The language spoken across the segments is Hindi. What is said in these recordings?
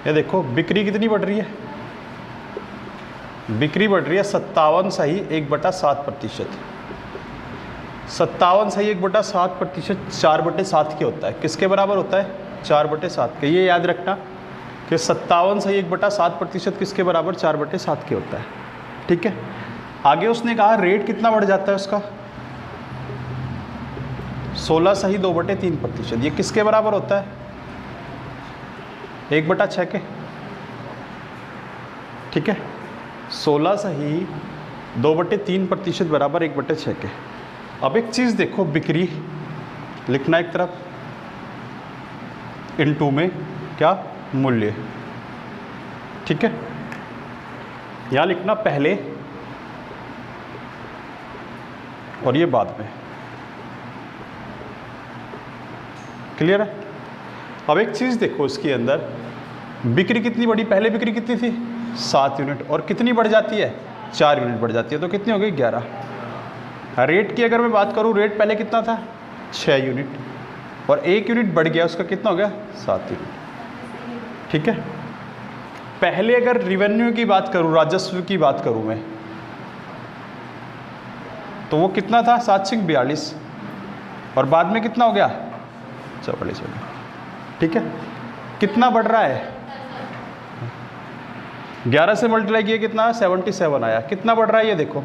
ये देखो बिक्री कितनी बढ़ रही है, बिक्री बढ़ रही है 57 सही 1/7%। 57 सही 1/7%, 4/7 के होता है। किसके बराबर होता है? 4/7 के। ये याद रखना कि 57 सही 1/7% किसके बराबर? 4/7 के होता है। ठीक है। आगे उसने कहा रेट कितना बढ़ जाता है उसका? 16 सही 2/3%। ये किसके बराबर होता है? 1/6 के। ठीक है। 16 सही 2/3% बराबर 1/6 के। अब एक चीज़ देखो, बिक्री लिखना एक तरफ, इनटू में क्या? मूल्य। ठीक है। यहाँ लिखना पहले और ये बाद में। क्लियर है? अब एक चीज़ देखो, इसके अंदर बिक्री कितनी बढ़ी? पहले बिक्री कितनी थी? 7 यूनिट, और कितनी बढ़ जाती है? 4 यूनिट बढ़ जाती है, तो कितनी हो गई? 11। रेट की अगर मैं बात करूं, रेट पहले कितना था? 6 यूनिट, और 1 यूनिट बढ़ गया, उसका कितना हो गया? 7 यूनिट। ठीक है। पहले अगर रिवेन्यू की बात करूं, राजस्व की बात करूं मैं, तो वो कितना था? 7×42, और बाद में कितना हो गया? 44 हो गया। ठीक है। कितना बढ़ रहा है? 11 से मल्टीप्लाई किया कितना? 77 आया। कितना बढ़ रहा है? ये देखो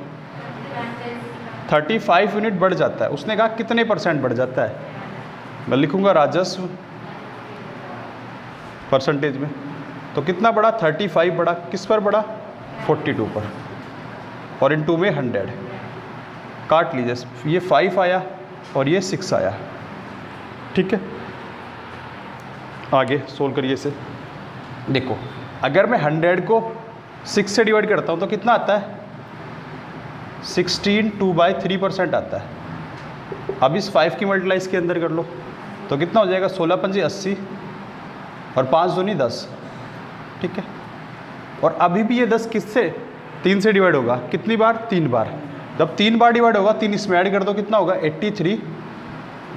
35 यूनिट बढ़ जाता है। उसने कहा कितने % बढ़ जाता है? मैं लिखूंगा राजस्व परसेंटेज में, तो कितना बढ़ा? 35 बढ़ा। किस पर बढ़ा? 42 पर, और इनटू में 100। काट लीजिए, ये 5 आया और ये 6 आया। ठीक है। आगे सोल्व करिए इसे। देखो अगर मैं 100 को 6 से डिवाइड करता हूँ तो कितना आता है? 16 2/3% आता है। अब इस 5 की मल्टीप्लाई इसके अंदर कर लो, तो कितना हो जाएगा? 16 पंजे 80, और 5 दूनी 10। ठीक है। और अभी भी ये 10 किससे? 3 से डिवाइड होगा। कितनी बार? 3 बार। जब 3 बार डिवाइड होगा, 3 इसमें ऐड कर दो, कितना होगा? 83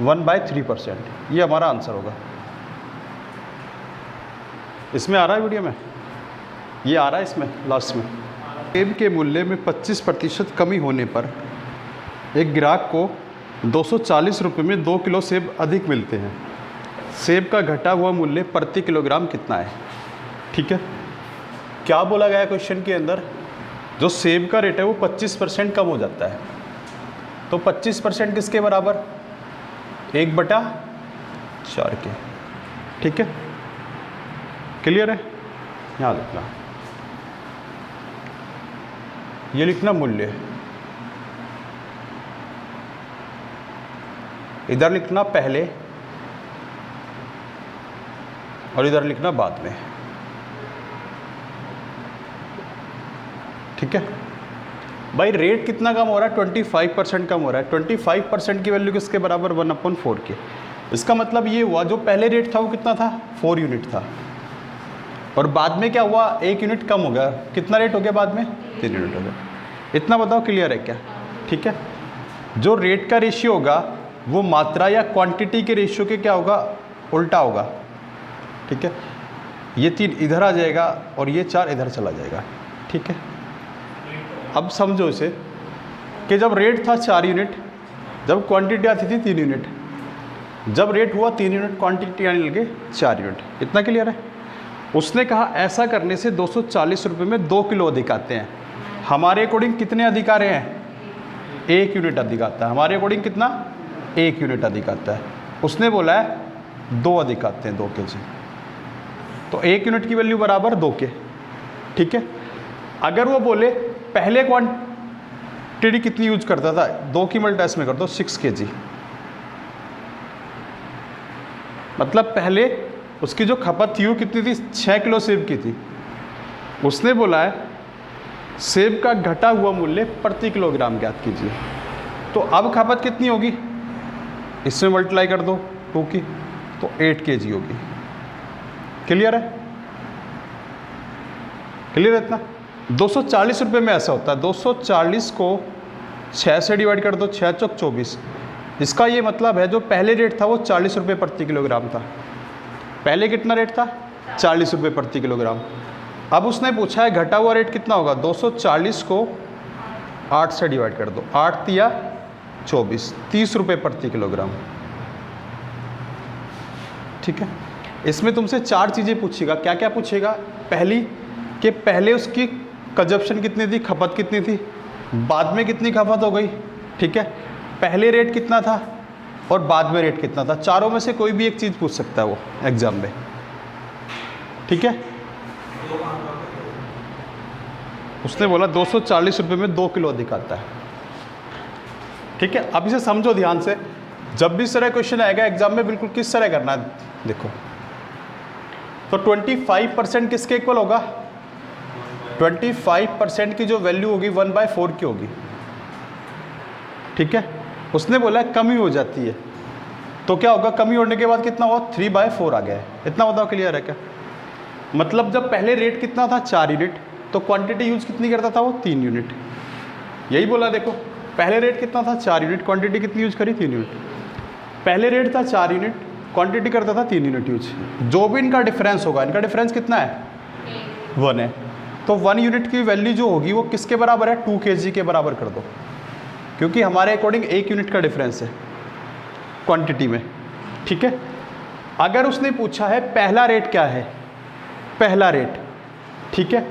1/3%। ये हमारा आंसर होगा। इसमें आ रहा है वीडियो में, ये आ रहा है इसमें लास्ट में। सेब के मूल्य में 25% कमी होने पर एक ग्राहक को 240 रुपये में 2 किलो सेब अधिक मिलते हैं। सेब का घटा हुआ मूल्य प्रति किलोग्राम कितना है? ठीक है। क्या बोला गया क्वेश्चन के अंदर? जो सेब का रेट है वो 25% कम हो जाता है, तो 25% किसके बराबर? 1/4 के। ठीक है। क्लियर है? यहाँ लिखना, ये लिखना मूल्य, इधर लिखना पहले और इधर लिखना बाद में। ठीक है भाई। रेट कितना कम हो रहा है? 25% कम हो रहा है। 25% की वैल्यू किसके बराबर? 1/4 के। इसका मतलब ये हुआ, जो पहले रेट था वो कितना था? 4 यूनिट था, और बाद में क्या हुआ? 1 यूनिट कम हो गया। कितना रेट हो गया बाद में? 3 यूनिट हो गया। इतना बताओ क्लियर है क्या? ठीक है। जो रेट का रेशियो होगा वो मात्रा या क्वांटिटी के रेशियो के क्या होगा? उल्टा होगा। ठीक है। ये 3 इधर आ जाएगा और ये 4 इधर चला जाएगा। ठीक है। अब समझो इसे कि जब रेट था 4 यूनिट, जब क्वांटिटी आती थी 3 यूनिट, जब रेट हुआ 3 यूनिट, क्वांटिटी आने लगे 4 यूनिट। इतना क्लियर है? उसने कहा ऐसा करने से 240 रुपये में 2 किलो अधिक आते हैं। हमारे अकॉर्डिंग कितने अधिक आ रहे हैं? 1 यूनिट अधिक आता है। हमारे अकॉर्डिंग कितना? 1 यूनिट अधिक आता है। उसने बोला है 2 अधिक आते हैं, 2 kg। तो 1 यूनिट की वैल्यू बराबर 2 के। ठीक है। अगर वो बोले पहले क्वांटिटी कितनी यूज करता था, 2 की मल्टीप्लाई में कर दो 6 kg। मतलब पहले उसकी जो खपत थी वो कितनी थी? 6 किलो सेब की थी। उसने बोला है सेब का घटा हुआ मूल्य प्रति किलोग्राम ज्ञात कीजिए। तो अब खपत कितनी होगी? इसमें मल्टीप्लाई कर दो 2 की, तो 8 kg होगी। क्लियर है? क्लियर है इतना? 240 रुपये में ऐसा होता है। 240 को 6 से डिवाइड कर दो, 6 चौक 24। इसका ये मतलब है जो पहले रेट था वो 40 रुपये प्रति किलोग्राम था। पहले कितना रेट था? 40 रुपये प्रति किलोग्राम। अब उसने पूछा है घटा हुआ रेट कितना होगा, 240 को 8 से डिवाइड कर दो, 8 तिया 24, 30 रुपये प्रति किलोग्राम। ठीक है, इसमें तुमसे 4 चीज़ें पूछेगा। क्या क्या पूछेगा, पहली कि पहले उसकी कंजप्शन कितनी थी, खपत कितनी थी, बाद में कितनी खपत हो गई। ठीक है, पहले रेट कितना था और बाद में रेट कितना था। चारों में से कोई भी एक चीज़ पूछ सकता है वो एग्जाम में। ठीक है, उसने बोला 240 रुपये में 2 किलो अधिक आता है। ठीक है, अब इसे समझो ध्यान से। जब भी इस तरह क्वेश्चन आएगा एग्जाम में, बिल्कुल किस तरह करना है देखो। तो 25% किसके इक्वल होगा, 25% की जो वैल्यू होगी 1/4 की होगी। ठीक है, उसने बोला कमी हो जाती है, तो क्या होगा, कमी होने के बाद कितना हुआ, 3/4 आ गया है। इतना बताओ क्लियर है क्या। मतलब जब पहले रेट कितना था 4 यूनिट, तो क्वांटिटी यूज कितनी करता था वो 3 यूनिट। यही बोला देखो, पहले रेट कितना था 4 यूनिट, क्वांटिटी कितनी यूज करी 3 यूनिट। पहले रेट था 4 यूनिट, क्वांटिटी करता था 3 यूनिट यूज। जो भी इनका डिफरेंस होगा, इनका डिफरेंस कितना है 1 है, तो 1 यूनिट की वैल्यू जो होगी वो किसके बराबर है, 2 kg के बराबर कर दो, क्योंकि हमारे अकॉर्डिंग 1 यूनिट का डिफरेंस है क्वांटिटी में। ठीक है, अगर उसने पूछा है पहला रेट क्या है, पहला रेट, ठीक है,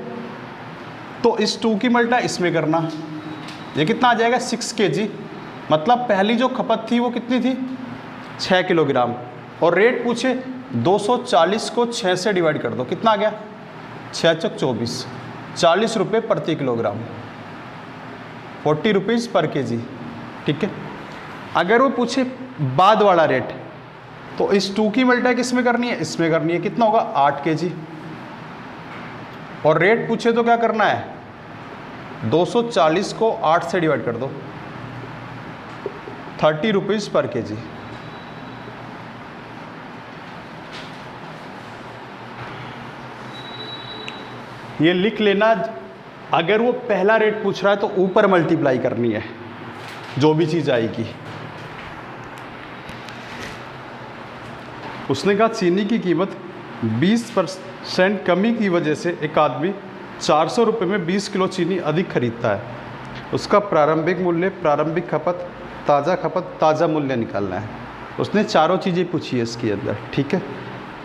तो इस 2 की मल्टा इसमें करना, ये कितना आ जाएगा 6 kg। मतलब पहली जो खपत थी वो कितनी थी 6 किलोग्राम, और रेट पूछे 240 को 6 से डिवाइड कर दो, कितना आ गया 6 चक 24, 40 रुपये प्रति किलोग्राम, 40 रुपीज़ पर केजी। ठीक है, अगर वो पूछे बाद वाला रेट, तो इस 2 की मल्टा किसमें करनी है, इसमें करनी है, कितना होगा 8 kg। और रेट पूछे तो क्या करना है, 240 को 8 से डिवाइड कर दो, 30 रुपीज़ पर केजी। ये लिख लेना, अगर वो पहला रेट पूछ रहा है तो ऊपर मल्टीप्लाई करनी है जो भी चीज़ आएगी। उसने कहा चीनी की कीमत 20% कमी की वजह से एक आदमी 400 रुपये में 20 किलो चीनी अधिक खरीदता है। उसका प्रारंभिक मूल्य, प्रारंभिक खपत, ताज़ा मूल्य निकालना है। उसने चारों चीज़ें पूछी है इसके अंदर। ठीक है,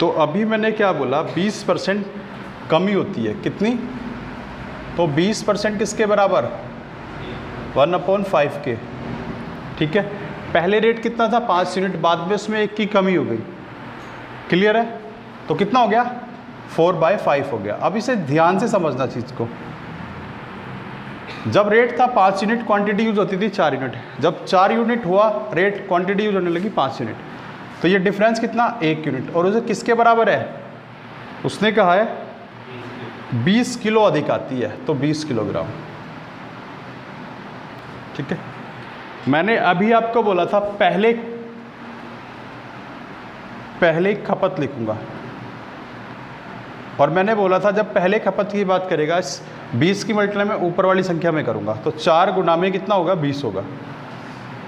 तो अभी मैंने क्या बोला, 20% कमी होती है, कितनी, तो 20% किसके बराबर 1/5 के। ठीक है, पहले रेट कितना था 5 यूनिट, बाद में उसमें 1 की कमी हो गई। क्लियर है, तो कितना हो गया 4/5 हो गया। अब इसे ध्यान से समझना चीज़ को। जब रेट था 5 यूनिट, क्वांटिटी यूज होती थी 4 यूनिट। जब 4 यूनिट हुआ रेट, क्वांटिटी यूज होने लगी 5 यूनिट, तो ये डिफरेंस कितना 1 यूनिट। और उसे किसके बराबर है, उसने कहा है 20 किलो अधिक आती है, तो 20 किलोग्राम। ठीक है, मैंने अभी आपको बोला था पहले खपत लिखूंगा, और मैंने बोला था जब पहले खपत की बात करेगा, इस 20 की मल्टीप्लाई में ऊपर वाली संख्या में करूंगा, तो 4 गुना में कितना होगा 20 होगा।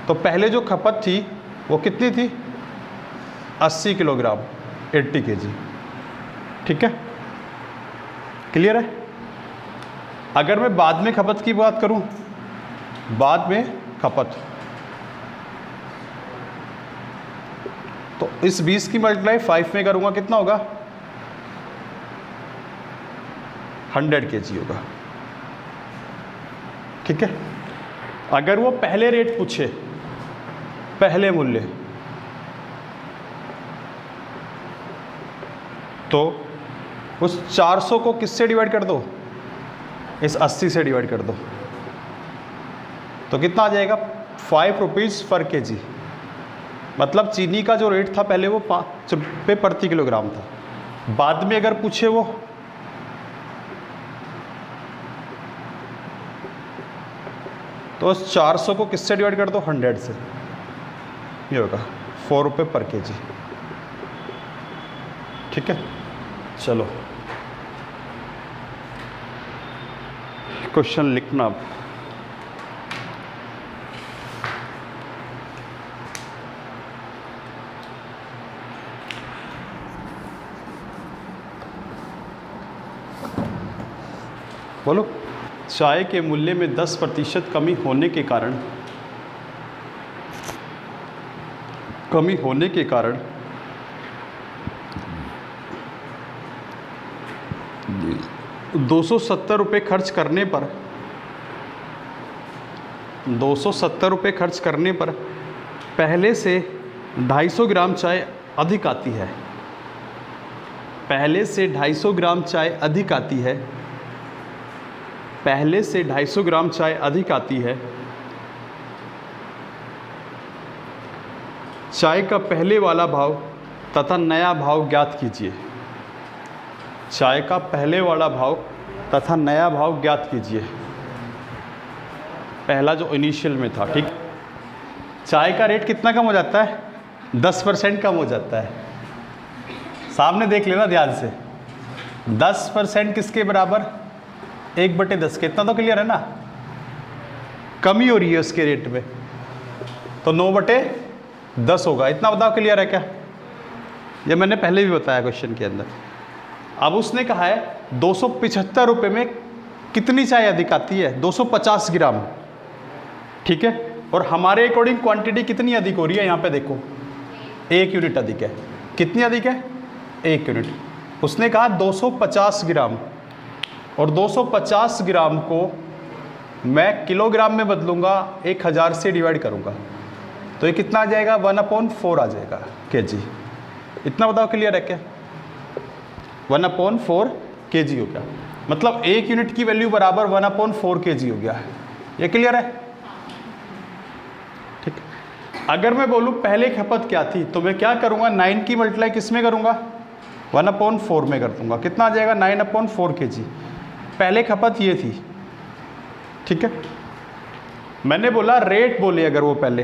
तो पहले जो खपत थी वो कितनी थी 80 किलोग्राम, 80 kg। ठीक है, क्लियर है। अगर मैं बाद में खपत की बात करूं, बाद में खपत, तो इस 20 की मल्टीप्लाई 5 में करूंगा, कितना होगा 100 kg होगा। ठीक है, अगर वो पहले रेट पूछे, पहले मूल्य, तो उस 400 को किससे डिवाइड कर दो, इस 80 से डिवाइड कर दो, तो कितना आ जाएगा 5 रुपीज़ पर केजी। मतलब चीनी का जो रेट था पहले वो 5 रुपये प्रति किलोग्राम था, बाद में अगर पूछे वो, तो उस 400 को किससे डिवाइड कर दो 100 से, ये होगा 4 रुपये पर केजी। ठीक है, चलो क्वेश्चन लिखना। अब बोलो। चाय के मूल्य में 10% कमी होने के कारण 270 रुपये खर्च करने पर 270 रुपये खर्च करने पर पहले से 250 ग्राम चाय अधिक आती है। पहले से 250 ग्राम चाय अधिक आती है। पहले से 250 ग्राम चाय अधिक आती है। चाय का पहले वाला भाव तथा नया भाव ज्ञात कीजिए। चाय का पहले वाला भाव तथा नया भाव ज्ञात कीजिए। पहला जो इनिशियल में था, ठीक। चाय का रेट कितना कम हो जाता है? 10% कम हो जाता है। सामने देख लेना ध्यान से, 10% किसके बराबर? 1/10 के। इतना तो क्लियर है ना? कमी हो रही है उसके रेट में, तो 9/10 होगा। इतना बताओ क्लियर है क्या? ये मैंने पहले भी बताया क्वेश्चन के अंदर। अब उसने कहा है 275 रुपये में कितनी चाय अधिक आती है? 250 ग्राम, ठीक है। और हमारे अकॉर्डिंग क्वांटिटी कितनी अधिक हो रही है? यहाँ पे देखो 1 यूनिट अधिक है। कितनी अधिक है? 1 यूनिट। उसने कहा 250 ग्राम, और 250 ग्राम को मैं किलोग्राम में बदलूंगा, 1000 से डिवाइड करूंगा, तो ये कितना आ जाएगा? 1/4 आ जाएगा kg। इतना बताओ क्लियर है क्या? 1/4 kg हो गया। मतलब 1 यूनिट की वैल्यू बराबर 1/4 kg हो गया। ये क्लियर है? ठीक। अगर मैं बोलूँ पहले खपत क्या थी, तो मैं क्या करूँगा? 9 की मल्टीप्लाई किस में करूँगा? 1/4 में कर दूँगा। कितना आ जाएगा? 9/4 kg। पहले खपत ये थी, ठीक है। मैंने बोला रेट बोले, अगर वो पहले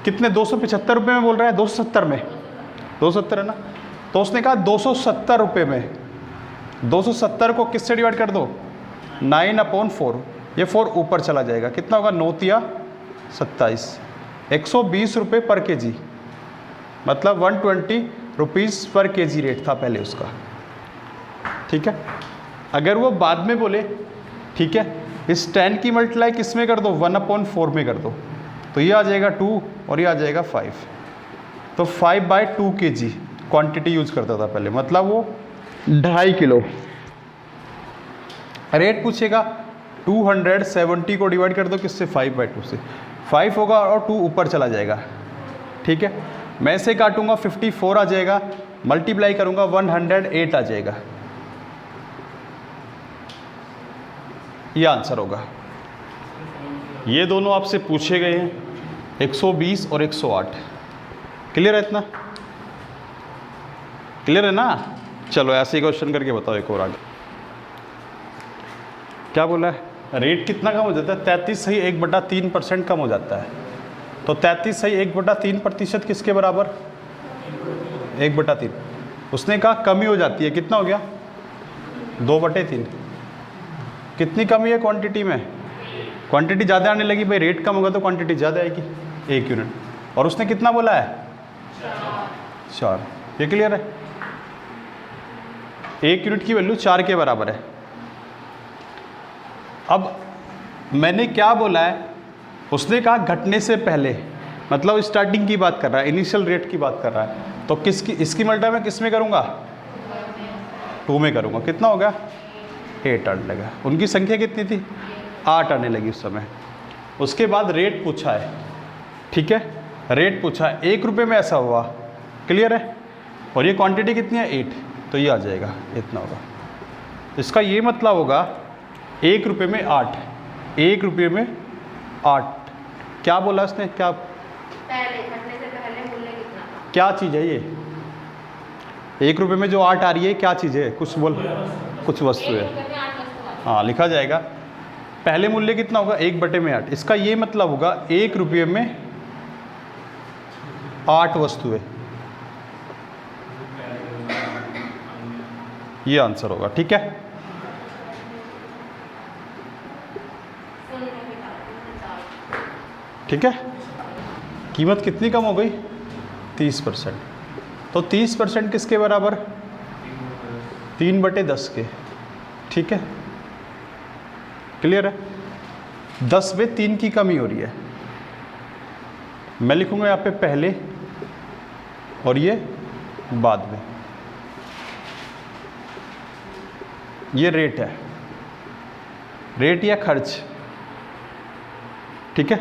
कितने 275 रुपये में बोल रहा है, 270 में, 270 है ना, तो उसने कहा 270 रुपये में 270 को किससे डिवाइड कर दो? 9/4। ये 4 ऊपर चला जाएगा। कितना होगा? 9 27, 120 रुपये पर kg। मतलब 120 रुपीज़ पर kg रेट था पहले उसका, ठीक है। अगर वो बाद में बोले, ठीक है, इस 10 की मल्टीप्लाई किस में कर दो? 1/4 में कर दो, तो ये आ जाएगा 2 और ये आ जाएगा 5। तो 5/2 kg क्वांटिटी यूज करता था पहले, मतलब वो 2.5 किलो। रेट पूछेगा 270 को डिवाइड कर दो किससे? 5/2 से। 5 होगा और 2 ऊपर चला जाएगा, ठीक है। मैं इसे काटूंगा 54 आ जाएगा, मल्टीप्लाई करूंगा 108 आ जाएगा। ये आंसर होगा। ये दोनों आपसे पूछे गए हैं, 120 और 108। क्लियर है? इतना क्लियर है ना? चलो ऐसे ही क्वेश्चन करके बताओ एक और आगे। क्या बोला है? रेट कितना कम हो जाता है? 33.3% कम हो जाता है। तो 33.3% किसके बराबर? 1/3। उसने कहा कमी हो जाती है, कितना हो गया? 2/3। कितनी कमी है क्वांटिटी में? क्वांटिटी ज़्यादा आने लगी भाई, रेट कम होगा तो क्वांटिटी ज़्यादा आएगी, 1 यूनिट। और उसने कितना बोला है? 4। ये क्लियर है? 1 यूनिट की वैल्यू 4 के बराबर है। अब मैंने क्या बोला है? उसने कहा घटने से पहले, मतलब स्टार्टिंग की बात कर रहा है, इनिशियल रेट की बात कर रहा है। तो किसकी, इसकी मल्टीप्लाई मैं किस में करूँगा? 2 में करूँगा। कितना होगा? 8 आने लगा। उनकी संख्या कितनी थी? 8 आने लगी उस समय। उसके बाद रेट पूछा है, ठीक है, रेट पूछा है 1 रुपये में ऐसा हुआ। क्लियर है? और ये क्वांटिटी कितनी है? 8, तो ये आ जाएगा, इतना होगा। इसका ये मतलब होगा 1 रुपये में 8, 1 रुपये में 8। क्या बोला उसने? क्या पहले घटने से पहले मूल्य कितना था? क्या चीज़ है ये? 1 रुपये में जो 8 आ रही है क्या चीज़ है? कुछ बोल, कुछ वस्तु है। हाँ, लिखा जाएगा। पहले मूल्य कितना होगा? 1/8। इसका ये मतलब होगा 1 रुपये में 8 वस्तुएं। ये आंसर होगा, ठीक है। ठीक है। कीमत कितनी कम हो गई? 30%। तो 30% किसके बराबर? 3/10 के, ठीक है। क्लियर है? 10 में 3 की कमी हो रही है। मैं लिखूंगा यहाँ पे पहले और ये बाद में। ये रेट है, रेट या खर्च, ठीक है।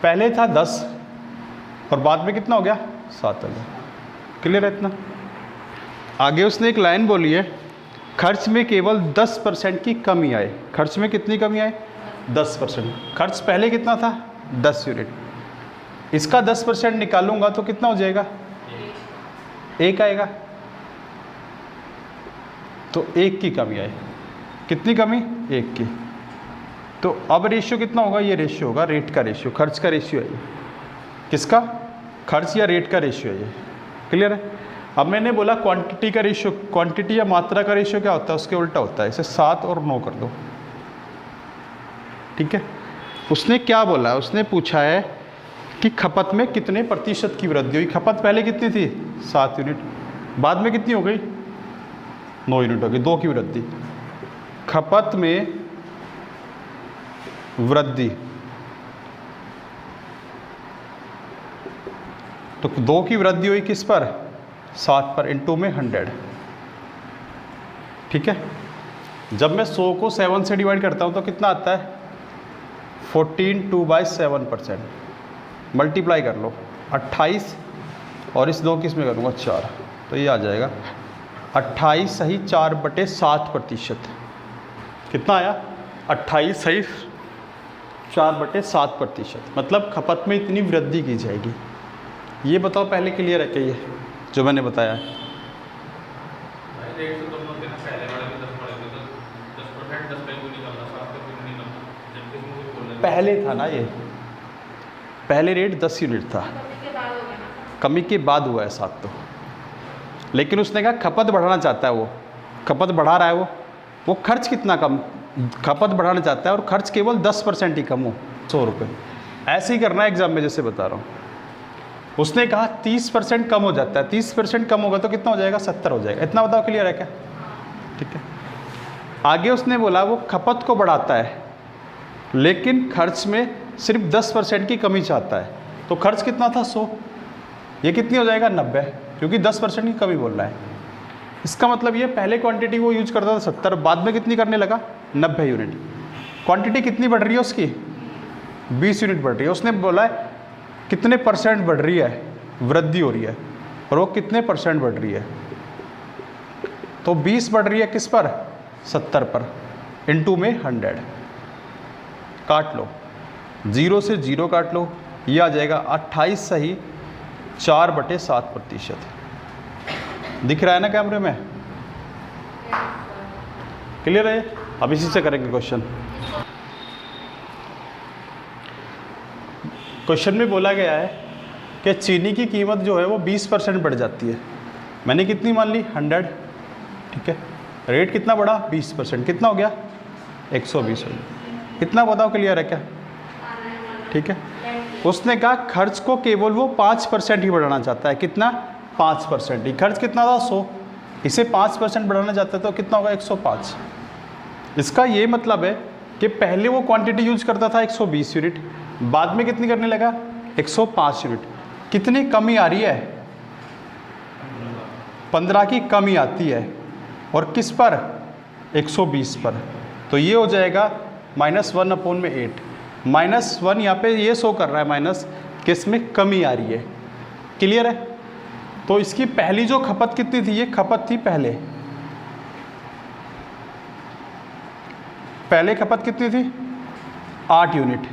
पहले था 10 और बाद में कितना हो गया 7 हो गया। क्लियर है इतना? आगे उसने एक लाइन बोली है, खर्च में केवल 10% की कमी आए। खर्च में कितनी कमी आए? 10%। खर्च पहले कितना था? 10 यूनिट। इसका 10% निकालूंगा तो कितना हो जाएगा? 1 आएगा। तो 1 की कमी आई। कितनी कमी? 1 की। तो अब रेशियो कितना होगा? ये रेशियो होगा रेट का रेशियो, खर्च का रेशियो है ये। किसका? खर्च या रेट का रेशियो है ये। क्लियर है? अब मैंने बोला क्वांटिटी का रेशियो, क्वांटिटी या मात्रा का रेशियो क्या होता है? उसके उल्टा होता है। इसे 7 और 9 कर दो, ठीक है। उसने क्या बोला? उसने पूछा है कि खपत में कितने प्रतिशत की वृद्धि हुई। खपत पहले कितनी थी? 7 यूनिट, बाद में कितनी हो गई? 9 यूनिट हो गई, 2 की वृद्धि। खपत में वृद्धि तो 2 की वृद्धि हुई किस पर? 7 पर, इनटू में 100, ठीक है। जब मैं 100 को 7 से डिवाइड करता हूं तो कितना आता है? 14 2/7%। मल्टीप्लाई कर लो 28 और इस 2 किस में करूँगा? 4। तो ये आ जाएगा 28 सही 4/7%। कितना आया? 28 सही 4/7%। मतलब खपत में इतनी वृद्धि की जाएगी। ये बताओ पहले क्लियर है क्या ये जो मैंने बताया है? पहले था ना ये, पहले रेट 10 यूनिट था, कमी के बाद हो गया ना। कमी के बाद हुआ है 7। तो लेकिन उसने कहा खपत बढ़ाना चाहता है, वो खपत बढ़ा रहा है। वो खर्च कितना कम, खपत बढ़ाना चाहता है और खर्च केवल 10% ही कम हो, 100 रुपये। ऐसे ही करना है एग्जाम में, जैसे बता रहा हूँ। उसने कहा 30% कम हो जाता है, 30% कम होगा तो कितना हो जाएगा? 70 हो जाएगा। इतना बताओ क्लियर है क्या? ठीक है। आगे उसने बोला वो खपत को बढ़ाता है लेकिन खर्च में सिर्फ 10% की कमी चाहता है। तो खर्च कितना था? 100। ये कितनी हो जाएगा? 90, क्योंकि 10% की कमी बोल रहा है। इसका मतलब ये पहले क्वांटिटी वो यूज करता था 70, बाद में कितनी करने लगा? 90 यूनिट। क्वांटिटी कितनी बढ़ रही है उसकी? 20 यूनिट बढ़ रही है। उसने बोला है कितने % बढ़ रही है, वृद्धि हो रही है, और वो कितने % बढ़ रही है? तो 20 बढ़ रही है किस पर? 70 पर, इनटू में 100। काट लो, 0 से 0 काट लो, ये आ जाएगा 28 सही 4/7%। दिख रहा है ना कैमरे में? क्लियर है? अब इसी से करेंगे क्वेश्चन। क्वेश्चन में बोला गया है कि चीनी की कीमत जो है वो 20% बढ़ जाती है। मैंने कितनी मान ली? 100, ठीक है। रेट कितना बढ़ा? 20%। कितना हो गया? 120 हो गया। इतना बताओ क्लियर है क्या? ठीक है। उसने कहा खर्च को केवल वो 5% ही बढ़ाना चाहता है। कितना? 5% ही। खर्च कितना था? 100, इसे 5% बढ़ाना चाहता है तो कितना होगा? 105। इसका ये मतलब है कि पहले वो क्वांटिटी यूज करता था 120 यूनिट, बाद में कितनी करने लगा? 105 यूनिट। कितनी कमी आ रही है? 15 की कमी आती है। और किस पर? 120 पर। तो ये हो जाएगा -1/8। -1 यहाँ पे ये शो कर रहा है माइनस, कि इसमें कमी आ रही है। क्लियर है? तो इसकी पहली जो खपत कितनी थी? ये खपत थी पहले खपत कितनी थी? 8 यूनिट,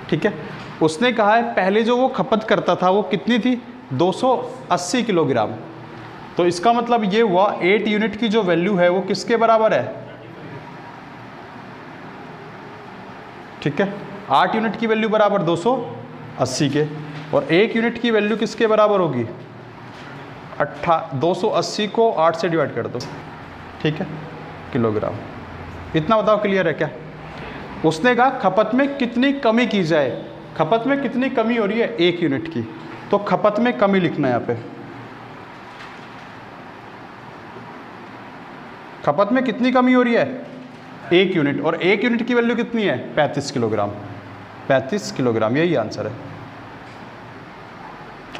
ठीक है। उसने कहा है पहले जो वो खपत करता था वो कितनी थी? 280 किलोग्राम। तो इसका मतलब ये हुआ 8 यूनिट की जो वैल्यू है वो किसके बराबर है? ठीक है। 8 यूनिट की वैल्यू बराबर 280 के, और 1 यूनिट की वैल्यू किसके बराबर होगी? 280 को 8 से डिवाइड कर दो, ठीक है, किलोग्राम। इतना बताओ क्लियर है क्या? उसने कहा खपत में कितनी कमी की जाए। खपत में कितनी कमी हो रही है? 1 यूनिट की। तो खपत में कमी लिखना है यहाँ पे। खपत में कितनी कमी हो रही है? 1 यूनिट, और 1 यूनिट की वैल्यू कितनी है? 35 किलोग्राम। 35 किलोग्राम, यही आंसर है।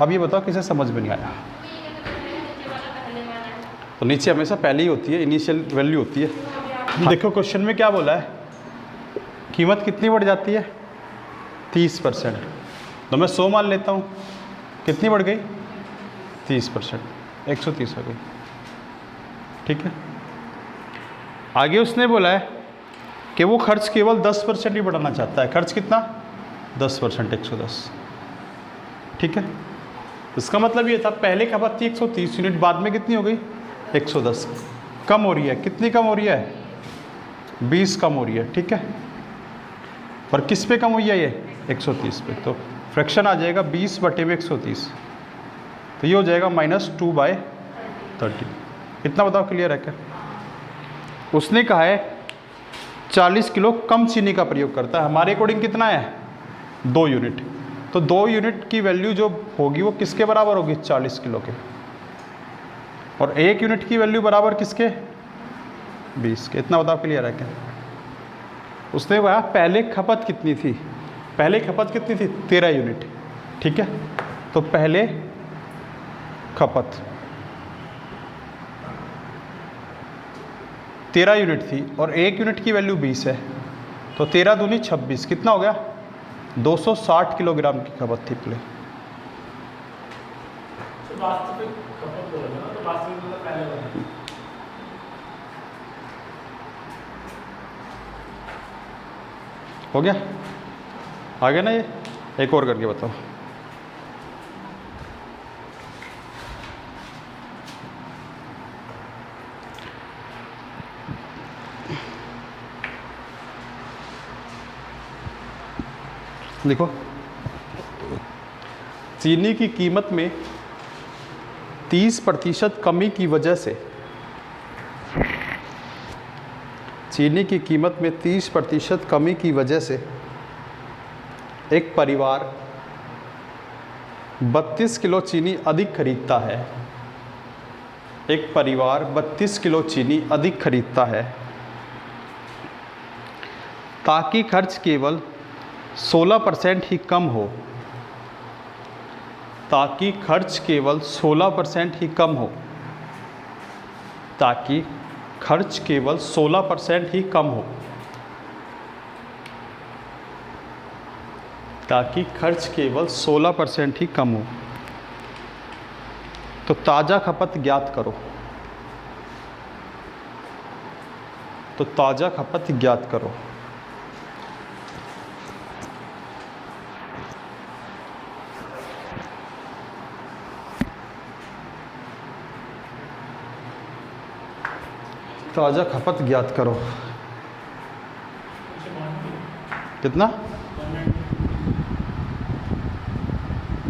अब ये बताओ किसे समझ में नहीं आया? तो नीचे हमेशा पहले ही होती है, इनिशियल वैल्यू होती है। देखो क्वेश्चन में क्या बोला है, कीमत कितनी बढ़ जाती है? 30%। तो मैं 100 मान लेता हूँ, कितनी बढ़ गई? 30%, 130 हो गई। ठीक है। आगे उसने बोला है कि वो खर्च केवल 10% ही बढ़ाना चाहता है। खर्च कितना? 10%, 110। ठीक है। इसका मतलब ये था पहले खपत थी 130 यूनिट, बाद में कितनी हो गई? 110। कम हो रही है, कितनी कम हो रही है? 20 कम हो रही है। ठीक है। और किस पे कम हुई है ये? 130 पे। तो फ्रैक्शन आ जाएगा 20/130, तो ये हो जाएगा -2/30। इतना बताओ क्लियर है क्या? उसने कहा है 40 किलो कम चीनी का प्रयोग करता है। हमारे अकॉर्डिंग कितना है? 2 यूनिट। तो 2 यूनिट की वैल्यू जो होगी वो किसके बराबर होगी? 40 किलो के। और 1 यूनिट की वैल्यू बराबर किसके? 20 के। इतना बताओ क्लियर है क्या? उसने कहा पहले खपत कितनी थी? पहले खपत कितनी थी? 13 यूनिट। ठीक है। तो पहले खपत 13 यूनिट थी और 1 यूनिट की वैल्यू 20 है, तो 13 दूनी 26, कितना हो गया? 260 किलोग्राम की खपत थी पहले। हो गया? आ गया ना ये? एक और करके बताओ। देखो, चीनी की कीमत में 30% कमी की वजह से, चीनी की कीमत में 30% कमी की वजह से एक परिवार 32 किलो चीनी अधिक खरीदता है। एक परिवार 32 किलो चीनी अधिक खरीदता है ताकि खर्च केवल 16% ही कम हो। ताकि खर्च केवल 16% ही कम हो। ताकि खर्च केवल 16% ही कम हो। ताकि खर्च केवल 16% ही कम हो। तो ताज़ा खपत ज्ञात करो। तो ताज़ा खपत ज्ञात करो। ताज़ा खपत ज्ञात करो। कितना?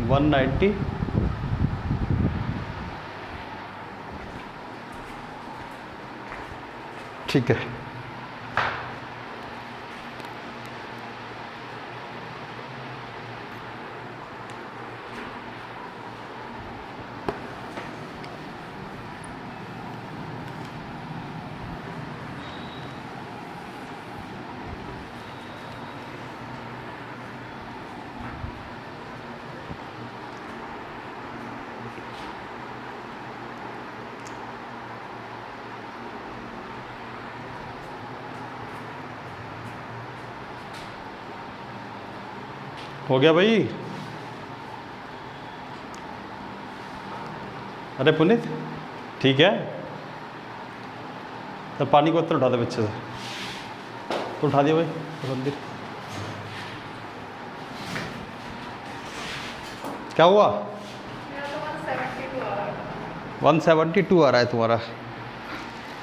190। ठीक है। हो गया भाई? अरे पुनीत, ठीक है। तो पानी को उठा दे बच्चे से, तो उठा दिया भाई मंदिर। क्या हुआ? 172 आ रहा है तुम्हारा,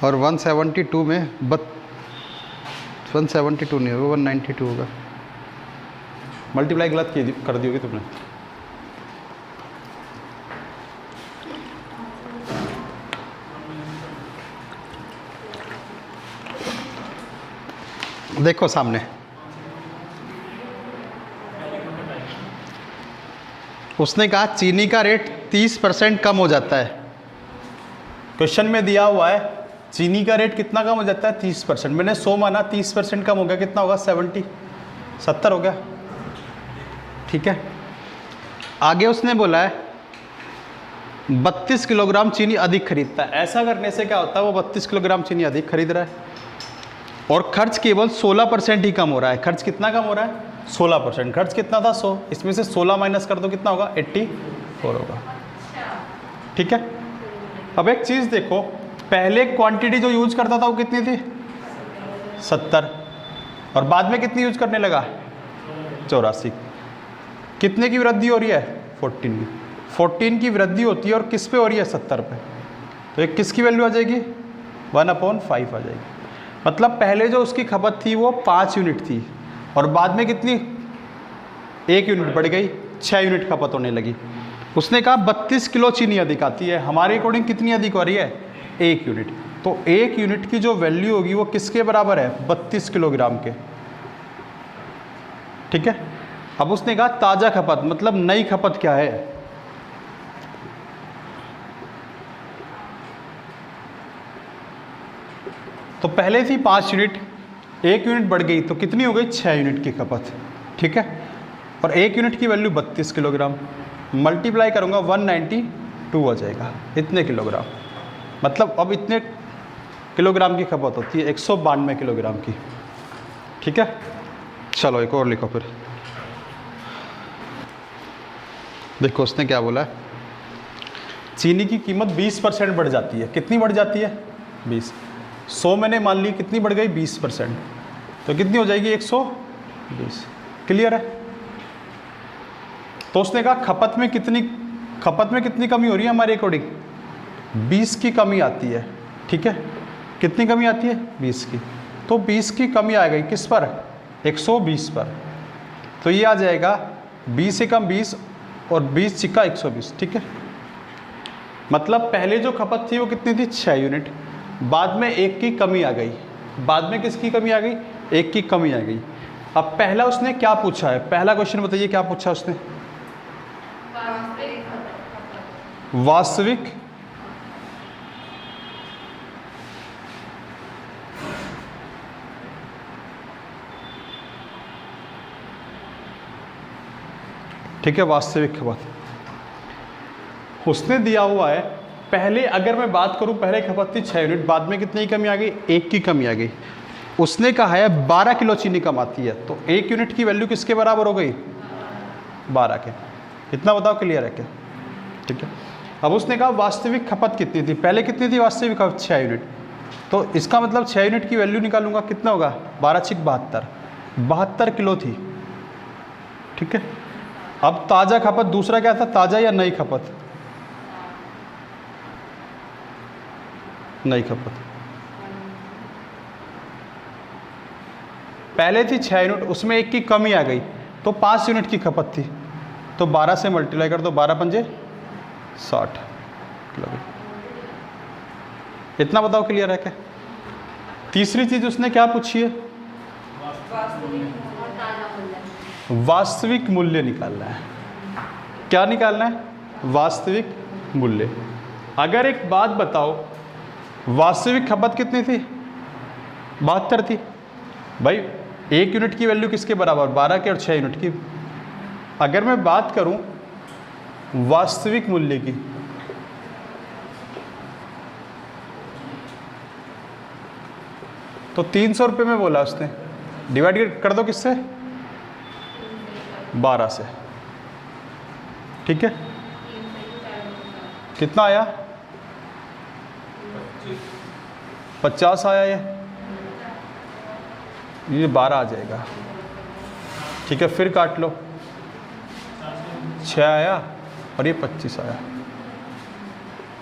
और 172 में 172 नहीं होगा, 192 होगा। मल्टीप्लाई गलत कर दी होगी तुमने। देखो सामने, उसने कहा चीनी का रेट 30% कम हो जाता है। क्वेश्चन में दिया हुआ है चीनी का रेट कितना कम हो जाता है 30%। मैंने 100 माना, 30% कम हो गया, कितना होगा 70 हो गया। ठीक है, आगे उसने बोला है 32 किलोग्राम चीनी अधिक खरीदता है। ऐसा करने से क्या होता है, वो 32 किलोग्राम चीनी अधिक खरीद रहा है और खर्च केवल 16% ही कम हो रहा है। खर्च कितना कम हो रहा है 16%। खर्च कितना था 100, इसमें से 16 माइनस कर दो, कितना होगा 84 होगा। ठीक है, अब एक चीज़ देखो, पहले क्वांटिटी जो यूज करता था वो कितनी थी 70, और बाद में कितनी यूज करने लगा 84। कितने की वृद्धि हो रही है 14 की वृद्धि होती है, और किस पे हो रही है 70 पे। तो एक किसकी वैल्यू आ जाएगी 1/5 आ जाएगी। मतलब पहले जो उसकी खपत थी वो 5 यूनिट थी, और बाद में कितनी 1 यूनिट बढ़ गई, 6 यूनिट खपत होने लगी। उसने कहा 32 किलो चीनी अधिक आती है। हमारे अकॉर्डिंग कितनी अधिक हो रही है 1 यूनिट। तो 1 यूनिट की जो वैल्यू होगी वो किसके बराबर है 32 किलोग्राम के। ठीक है, अब उसने कहा ताज़ा खपत, मतलब नई खपत क्या है। तो पहले थी 5 यूनिट, 1 यूनिट बढ़ गई तो कितनी हो गई 6 यूनिट की खपत। ठीक है, और 1 यूनिट की वैल्यू 32 किलोग्राम, मल्टीप्लाई करूंगा 192 आ जाएगा इतने किलोग्राम। मतलब अब इतने किलोग्राम की खपत होती है 192 किलोग्राम की। ठीक है, चलो एक और लिखो फिर। देखो उसने क्या बोला है, चीनी की कीमत 20% बढ़ जाती है। कितनी बढ़ जाती है 20। 100 मैंने मान ली, कितनी बढ़ गई 20%, तो कितनी हो जाएगी 120। क्लियर है। तो उसने कहा खपत में कितनी कमी हो रही है हमारे अकॉर्डिंग 20 की कमी आती है। ठीक है, कितनी कमी आती है 20 की। तो 20 की कमी आ गई किस पर 120 पर। तो ये आ जाएगा 20 से कम 20 और 20 छिक्का 120। ठीक है, मतलब पहले जो खपत थी वो कितनी थी 6 यूनिट, बाद में 1 की कमी आ गई। बाद में किसकी कमी आ गई 1 की कमी आ गई। अब पहला उसने क्या पूछा है, पहला क्वेश्चन बताइए क्या पूछा उसने। वास्तविक ठीक है, वास्तविक खपत उसने दिया हुआ है। पहले अगर मैं बात करूं, पहले खपत थी 6 यूनिट, बाद में कितनी कमी आ गई 1 की कमी आ गई। उसने कहा है 12 किलो चीनी कम आती है, तो 1 यूनिट की वैल्यू किसके बराबर हो गई 12 के। इतना बताओ क्लियर है क्या। ठीक है, अब उसने कहा वास्तविक खपत कितनी थी, पहले कितनी थी वास्तविक खपत 6 यूनिट। तो इसका मतलब 6 यूनिट की वैल्यू निकालूंगा, कितना होगा 12 छिक 72 किलो थी। ठीक है, अब ताज़ा खपत दूसरा क्या था, ताज़ा या नई खपत, नई खपत। पहले थी 6 यूनिट, उसमें 1 की कमी आ गई तो 5 यूनिट की खपत थी, तो 12 से मल्टीप्लाई कर दो, 12 पंजे 60 किलो। इतना बताओ क्लियर है क्या। तीसरी चीज उसने क्या पूछी है, वास्तविक मूल्य निकालना है। क्या निकालना है, वास्तविक मूल्य। अगर एक बात बताओ, वास्तविक खपत कितनी थी 72 थी। भाई 1 यूनिट की वैल्यू किसके बराबर 12 के और 6 यूनिट की। अगर मैं बात करूं वास्तविक मूल्य की, तो 300 रुपये में बोला उसने, डिवाइड कर दो किससे 12 से। ठीक है, कितना आया 50 आया, ये 12 आ जाएगा। ठीक है, फिर काट लो, 6 आया और ये 25 आया,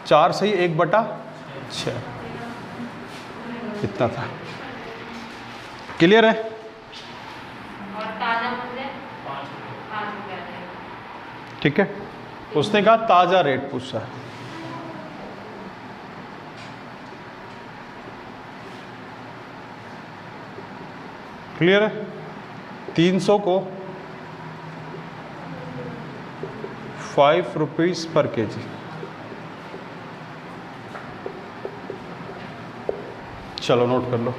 4 सही 1/6 इतना था। क्लियर है। और ताजा मूल्य 5 रुपये है। ठीक है, उसने कहा ताज़ा रेट पूछा है। क्लियर है। 300 को 5 रुपीज़ पर केजी। चलो नोट कर लो।